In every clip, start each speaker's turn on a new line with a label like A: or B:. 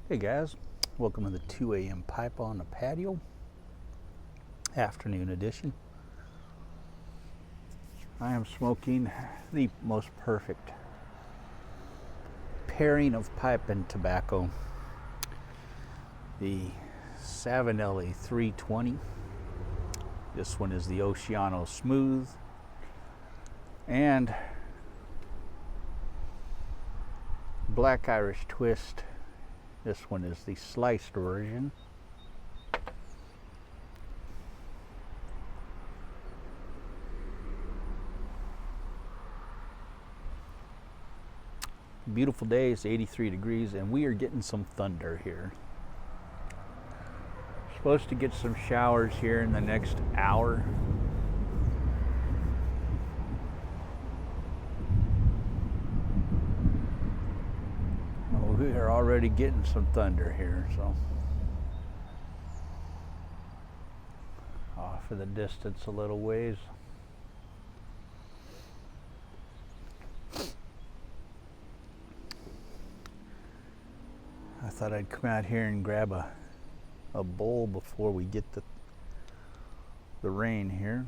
A: Hey guys, welcome to the 2 a.m. pipe on the patio, afternoon edition. I am smoking the most perfect pairing of pipe and tobacco. The Savinelli 320. This one is the Oceano Smooth. And Black Irish Twist. This one is the sliced version. Beautiful day, it's 83 degrees, and we are getting some thunder here. Supposed to get some showers here in the next hour. We are already getting some thunder here, so off in the distance a little ways. I thought I'd come out here and grab a bowl before we get the rain here.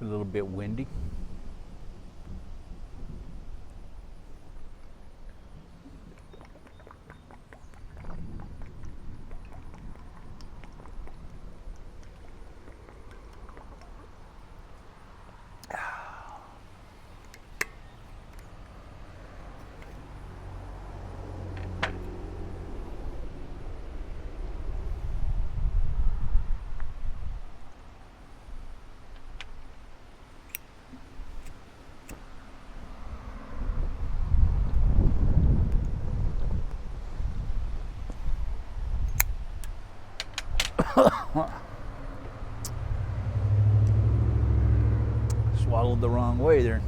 A: A little bit windy. Swallowed the wrong way there.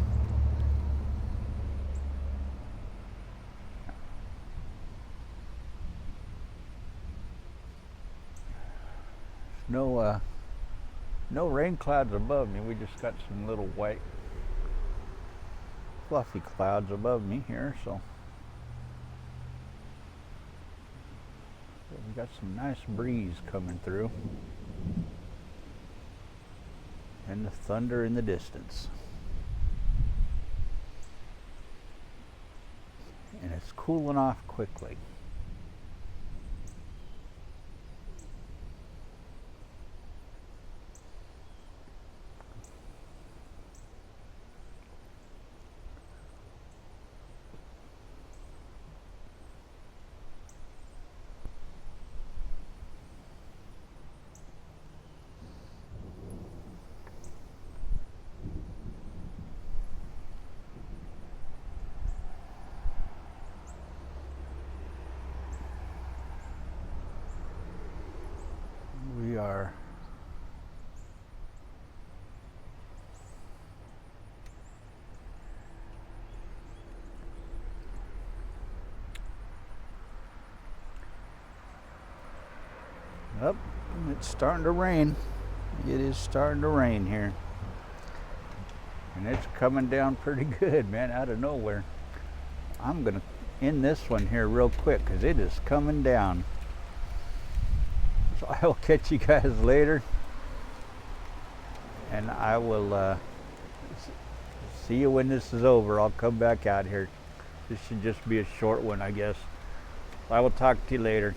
A: No rain clouds above me. We just got some little white fluffy clouds above me here, so we got some nice breeze coming through, and the thunder in the distance, and it's cooling off quickly. We are up. It's starting to rain. It is starting to rain here, and it's coming down pretty good, man, out of nowhere. I'm gonna end this one here real quick because it is coming down. So I will catch you guys later, and I will see you when this is over. I'll come back out here. This should just be a short one, I guess. I will talk to you later.